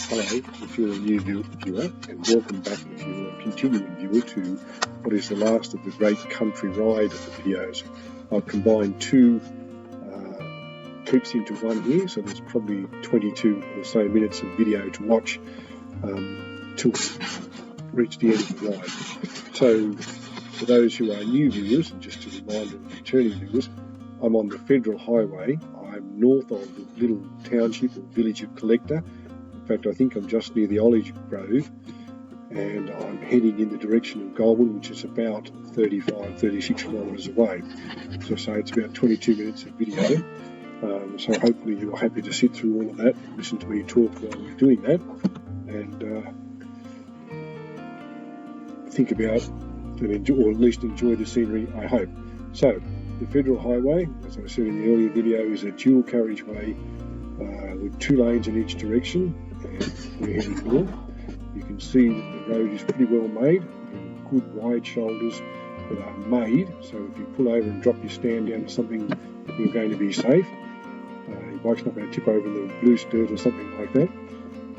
Hello, if you're a new viewer, and welcome back if you're a continuing viewer to what is the last of the great country ride videos. I've combined two clips into one here, so there's probably 22 or so minutes of video to watch till we reach the end of the ride. So for those who are new viewers, and just a reminder of returning viewers, I'm on the Federal Highway. I'm north of the little township or village of Collector. In fact, I think I'm just near the Olive Grove, and I'm heading in the direction of Goulburn, which is about 36 kilometres away. So it's about 22 minutes of video. So hopefully you're happy to sit through all of that, listen to me talk while we're doing that, and think about and enjoy, or at least enjoy the scenery, I hope. So the Federal Highway, as I said in the earlier video, is a dual carriageway with 2 lanes in each direction, and we're heading north. You can see that the road is pretty well made, good wide shoulders that are made, so if you pull over and drop your stand down to something, you're going to be safe. Your bike's not going to tip over in the loose dirt or something like that.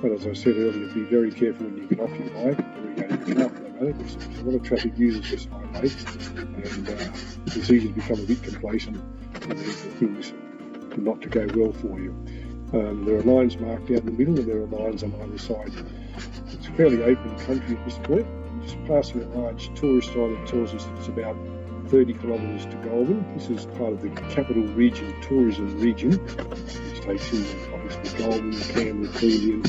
But as I said earlier, be very careful when you get off your bike, or you're going to get up about it, because there's a lot of traffic uses this highway, and it's easy to become a bit complacent and for things not to go well for you. There are lines marked down the middle, and there are lines on either side. It's a fairly open country at this point. I'm just passing a large tourist sign that tells us that it's about 30 kilometres to Goulburn. This is part of the Capital Region Tourism Region, which takes in obviously Goulburn, Canberra, Queanbeyan.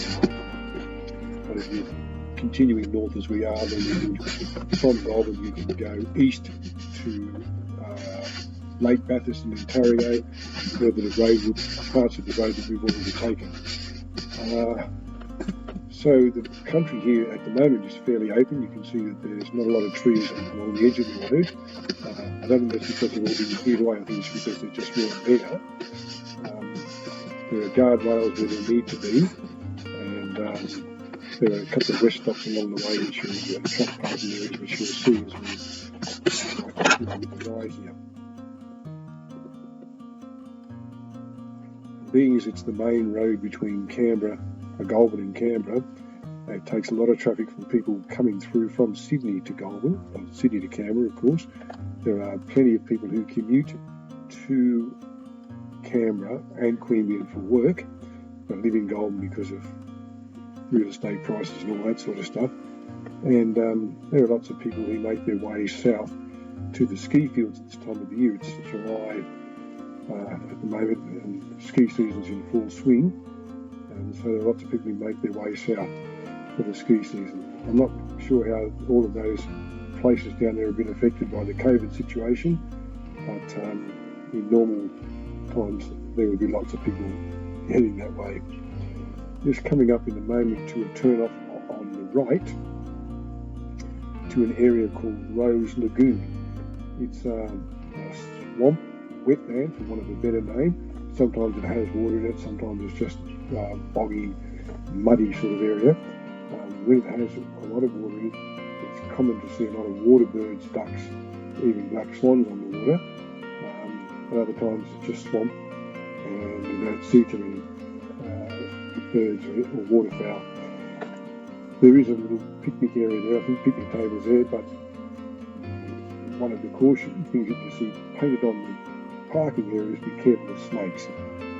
But if you're continuing north as we are, then you can, from Goulburn you can go east to Lake Bathurst and Ontario, further to Roadwood, parts of the road that we've already taken. So the country here at the moment is fairly open. You can see that there's not a lot of trees along the edge of the road. I don't think that's because they've all been cleared away. I think it's because they just weren't there. There are guardrails where there need to be, and there are a couple of rest stops along the way which are truck parking areas, which you'll see as we continue with the ride here. Being as it's the main road between Goulburn and Canberra, it takes a lot of traffic from people coming through from Sydney to Goulburn, or Sydney to Canberra, of course. There are plenty of people who commute to Canberra and Queanbeyan for work, but live in Goulburn because of real estate prices and all that sort of stuff. And there are lots of people who make their way south to the ski fields at this time of the year. It's July at the moment, and ski season's in full swing. And so there are lots of people who make their way south for the ski season. I'm not sure how all of those places down there have been affected by the COVID situation, but in normal times there would be lots of people heading that way. Just coming up in a moment to a turn off on the right to an area called Rose Lagoon. It's a swamp, wetland for want of a better name. Sometimes it has water in it, sometimes it's just boggy, muddy sort of area. When it has a lot of water in it, it's common to see a lot of water birds, ducks, even black swans on the water. But other times it's just swamp, and you don't see too many birds or waterfowl. There is a little picnic area there. I think picnic tables there, but one of the caution things that you see painted on the parking areas: be careful of snakes.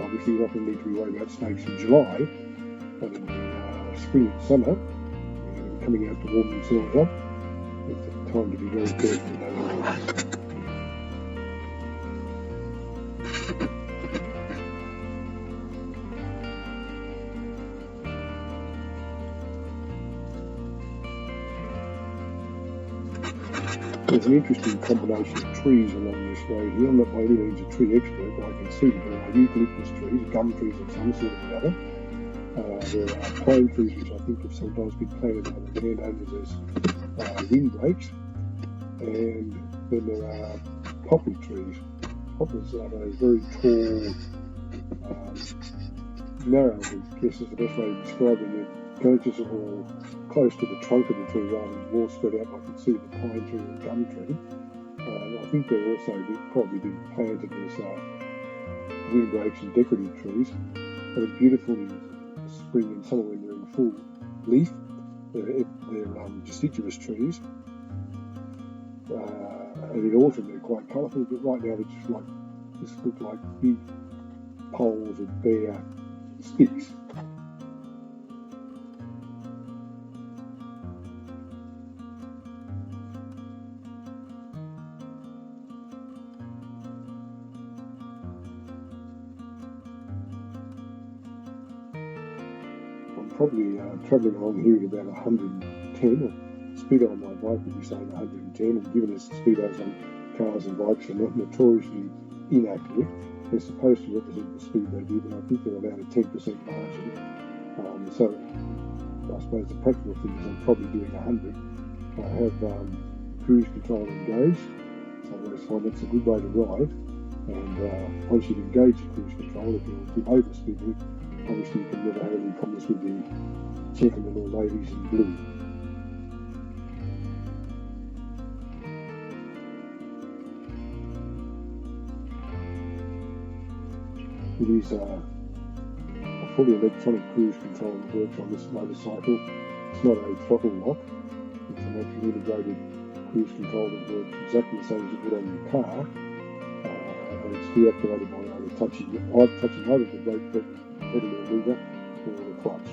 Obviously, you don't need to be worried about snakes in July, but in the spring and summer, coming out to warm themselves up, it's a time to be very careful in those areas. There's an interesting combination of trees along this road here. I'm not by any means a tree expert, but I can see that there are eucalyptus trees, gum trees of some sort or another. There are pine trees which I think have sometimes been planted by the landowners as windbreaks, and then there are poplar trees. Poplars are those very tall, narrow, I guess is the best way to describe them. The branches are all close to the trunk of the tree rather than all spread out like you'd see the pine tree or gum tree. I think they're also probably been planted as windbreaks and decorative trees, but it's beautiful in spring and summer when they're in full leaf. They're deciduous trees. And in autumn they're quite colourful, but right now they just look like big poles of bare sticks. I'm probably travelling along here at about 110, or speedo on my bike would be saying 110, and given us speedos on cars and bikes are not notoriously inaccurate, they're supposed to represent the speed they do, but I think they're allowed a 10% margin. So I suppose the practical thing is I'm probably doing 100. I have cruise control engaged, so I find that's a good way to ride. And once you've engaged the cruise control, if you're over speeding, obviously you can never have any problems with the gentlemen or ladies in blue. It is a fully electronic cruise control that works on this motorcycle. It's not a throttle lock, it's an actually integrated cruise control that works exactly the same as it would on your car, and it's deactivated by either touching either the brake pedal or lever or the clutch.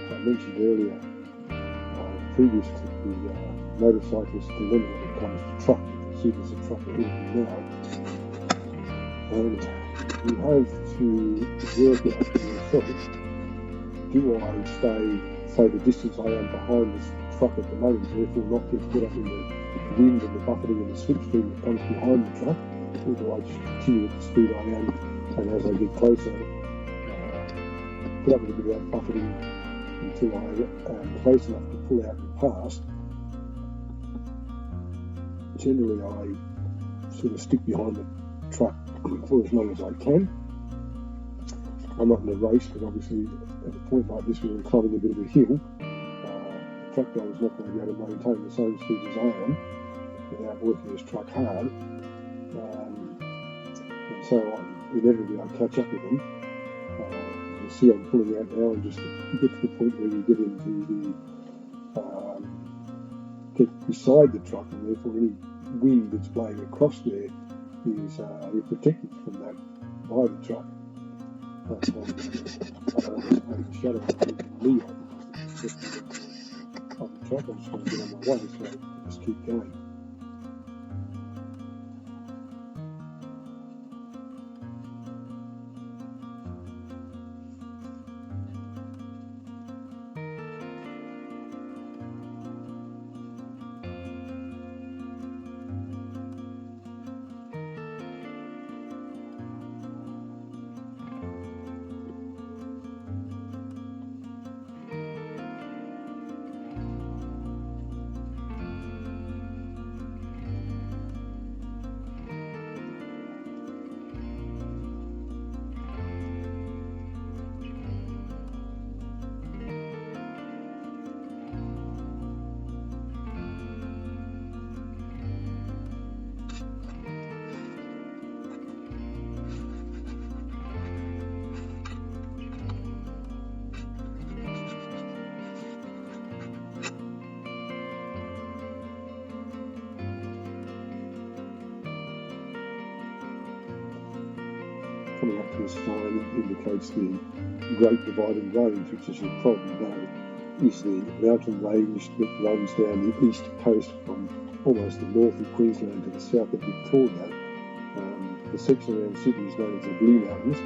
I mentioned earlier, previous to the motorcyclist dilemma when it comes to truck. You can see there's a truck ahead of me now, and you have to work out for yourself, do I stay, say the distance I am behind this truck at the moment, therefore not get caught up in the wind and the buffeting and the slipstream that comes behind the truck, or do I just continue at the speed I am, and as I get closer, put up with a bit of that buffeting until I am close enough to pull out and pass. Generally I sort of stick behind the truck for as long as I can. I'm not in a race, but obviously at a point like this where we're climbing a bit of a hill, the truck driver is not going to be able to maintain the same speed as I am without working his truck hard. And so inevitably I catch up with him. You see I'm pulling out now, and just get to the point where you get into get beside the truck, and therefore any wind that's blowing across there is you're protected from that by the truck. But I don't want to make a shadow of me of the truck. I just want to get on my way, so I just keep going. Coming up to this sign indicates the Great Dividing Range, which, as you probably know, is the mountain range that runs down the east coast from almost the north of Queensland to the south of Victoria. The section around Sydney is known as the Blue Mountains.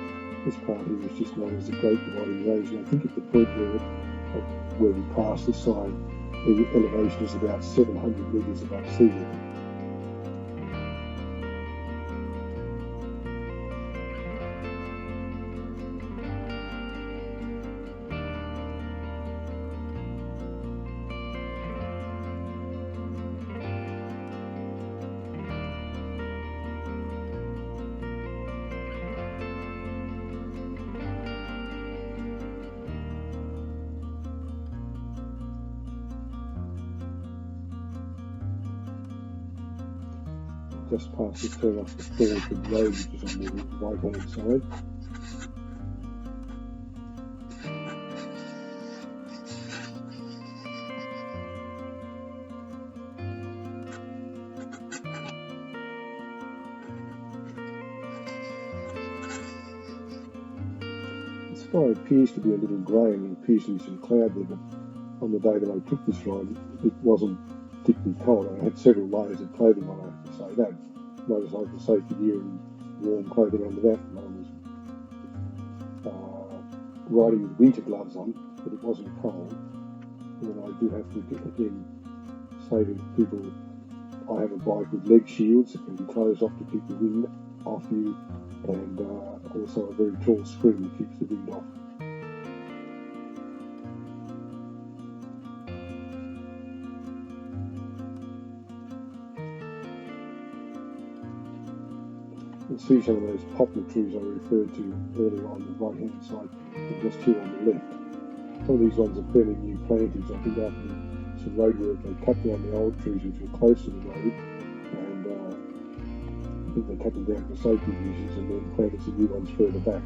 This part here is just known as the Great Dividing Range, and I think at the point where we pass this sign, the elevation is about 700 metres above sea level. just past the turn off the Thornford Road, which is on the right hand side. The sky appears to be a little grey and there appears to be some cloud there, but on the day that I took this ride, it wasn't particularly cold. I had several layers of clothing on, I have to say that. Motorcycle safety gear and warm clothing under that, and I was riding with winter gloves on, but it wasn't cold. And then I do have to again say to people, I have a bike with leg shields that can be closed off to keep the wind off you, and also a very tall screen that keeps the wind off. You can see some of those poplar trees I referred to earlier on the right hand side, and just here on the left. Some of these ones are fairly new plantings. I think after some road work they cut down the old trees which were close to the road, and I think they cut them down for safety reasons and then planted some new ones further back.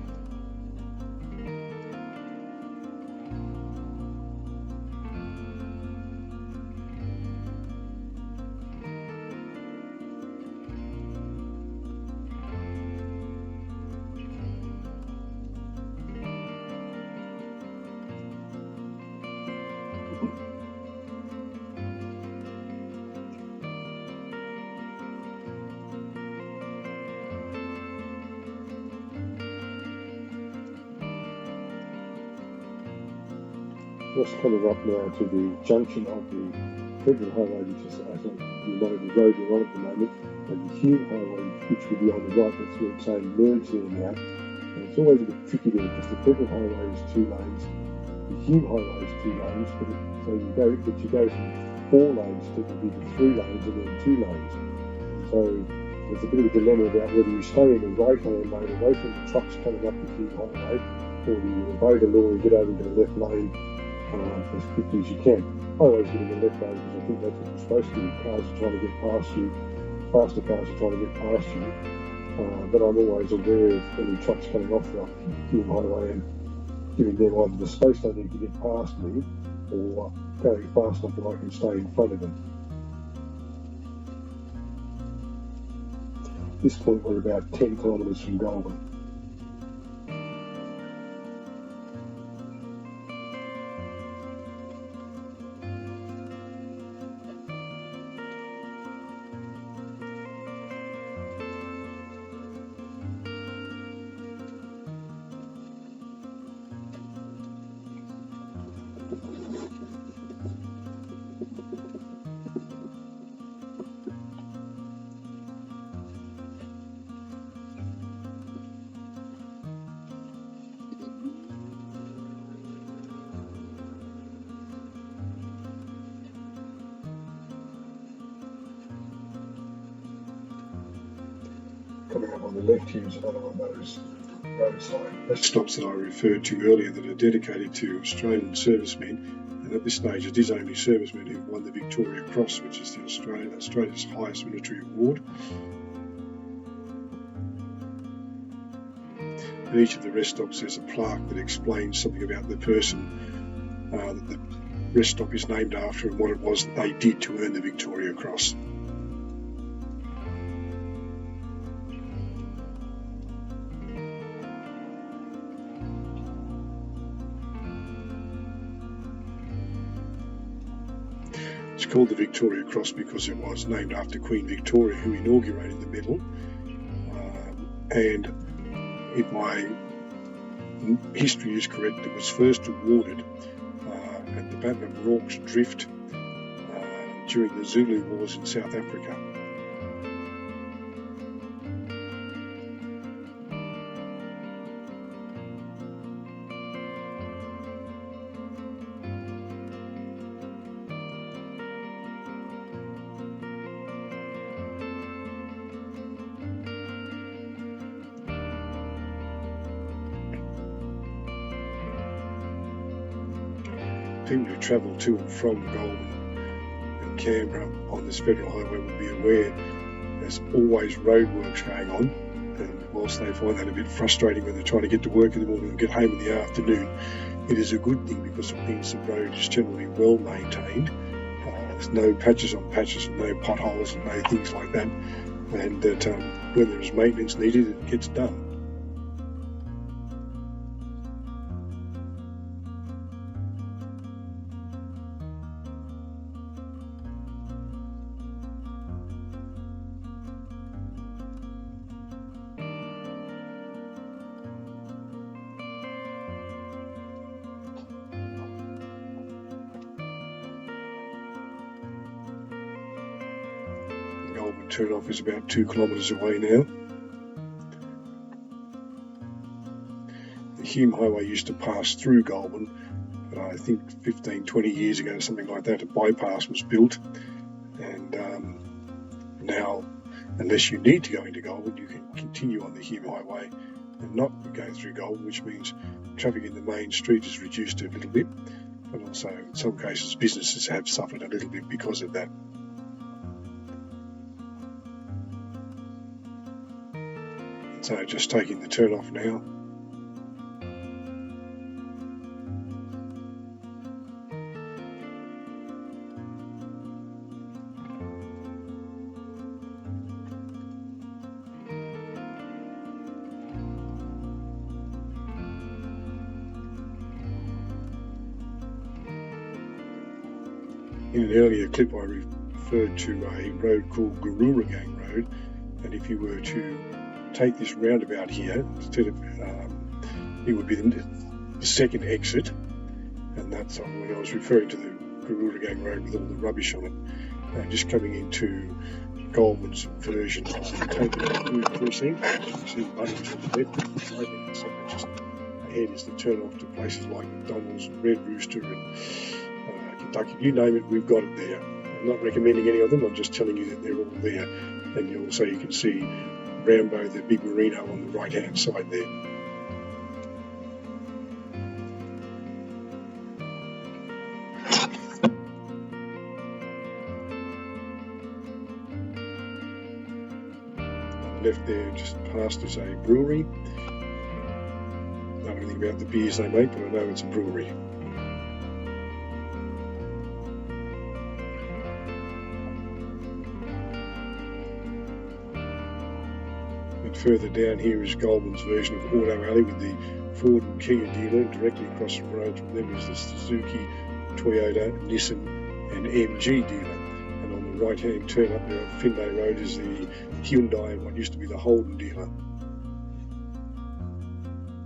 Just coming up now to the junction of the Federal Highway, which is, as you know, the road we're on at the moment, and the Hume Highway, which will be on the right. That's where it's saying merge there now. And it's always a bit tricky there because the Federal Highway is 2 lanes, the Hume Highway is 2 lanes, but you go from 4 lanes to either 3 lanes and then 2 lanes. So there's a bit of a dilemma about whether you stay in the right-hand lane away from the trucks coming up the Hume Highway, or you obey the law and get over to the left lane as quickly as you can. I always get in the left lane because I think that's what you're supposed to do. Cars are trying to get past you, faster cars are trying to get past you, but I'm always aware of any trucks coming off the Hume Highway and giving them either the space they need to get past me or going fast enough that I can stay in front of them. At this point we're about 10 kilometres from Goulburn. Coming up on the left here is another one of those roadside rest stops that I referred to earlier that are dedicated to Australian servicemen, and at this stage it is only servicemen who won the Victoria Cross, which is the Australia's highest military award. At each of the rest stops there's a plaque that explains something about the person that the rest stop is named after and what it was that they did to earn the Victoria Cross. It's called the Victoria Cross because it was named after Queen Victoria, who inaugurated the medal, and if my history is correct, it was first awarded at the Battle of Rorke's Drift during the Zulu Wars in South Africa. People who travel to and from Goulburn and Canberra on this federal highway will be aware there's always roadworks going on, and whilst they find that a bit frustrating when they're trying to get to work in the morning and get home in the afternoon, it is a good thing because it means the road is generally well maintained. There's no patches on patches and no potholes and no things like that, and that when there is maintenance needed, it gets done. Goulburn turn-off is about 2 kilometres away now. The Hume Highway used to pass through Goulburn, but I think 15-20 years ago, something like that, a bypass was built, and now, unless you need to go into Goulburn, you can continue on the Hume Highway and not go through Goulburn, which means traffic in the main street is reduced a little bit, but also in some cases businesses have suffered a little bit because of that. So just taking the turn off now. In an earlier clip I referred to a road called Goulburn Road, and if you were to take this roundabout here, instead of it would be the second exit, and that's when I was referring to the Goulburn Road with all the rubbish on it, just coming into Goulburn's version of the token precinct. You see the buttons on the left, so just ahead is the turn off to places like McDonald's and Red Rooster and Kentucky, you name it, we've got it there. I'm not recommending any of them, I'm just telling you that they're all there. And you can see Rambo, the big merino, on the right hand side there. On the left there, just past, is a brewery. I don't know anything about the beers they make, but I know it's a brewery. Further down here is Goulburn's version of Auto Alley with the Ford and Kia dealer. Directly across the road from them is the Suzuki, Toyota, Nissan and MG dealer. And on the right hand turn up there on Findlay Road is the Hyundai and what used to be the Holden dealer.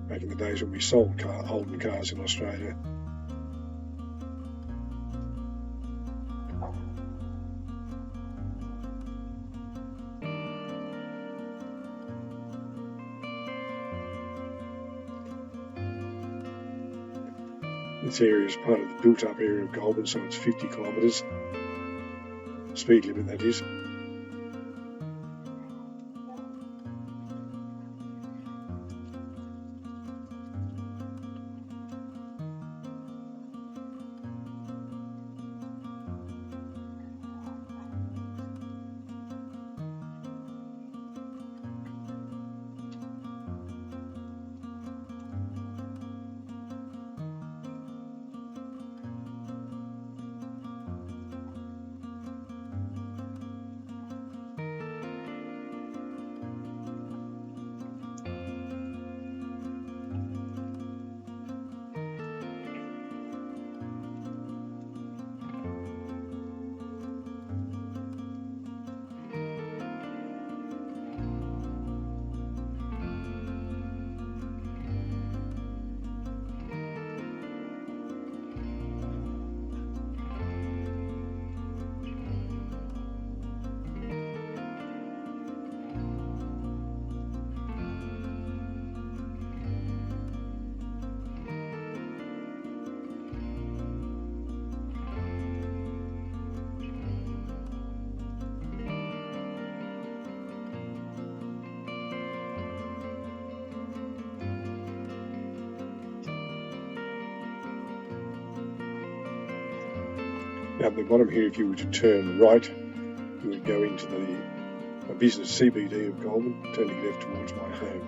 Back in the days when we sold Holden cars in Australia. This area is part of the built-up area of Goulburn, so it's 50 kilometres. Speed limit, that is. Now at the bottom here, if you were to turn right, you would go into the a business CBD of Goulburn, turning left towards my home.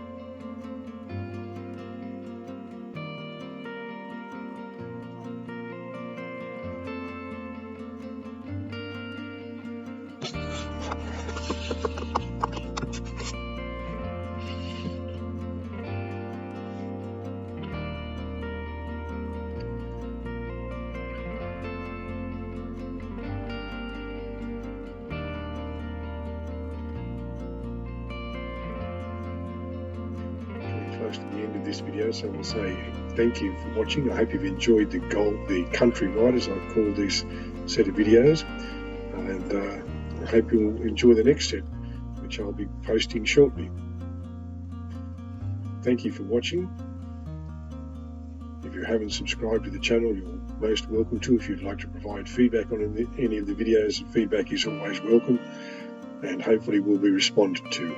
Close to the end of this video, so I'll say thank you for watching. I hope you've enjoyed the country ride, as I call this set of videos, and I hope you'll enjoy the next set, which I'll be posting shortly. Thank you for watching. If you haven't subscribed to the channel, you're most welcome to. If you'd like to provide feedback on any of the videos, feedback is always welcome and hopefully will be responded to.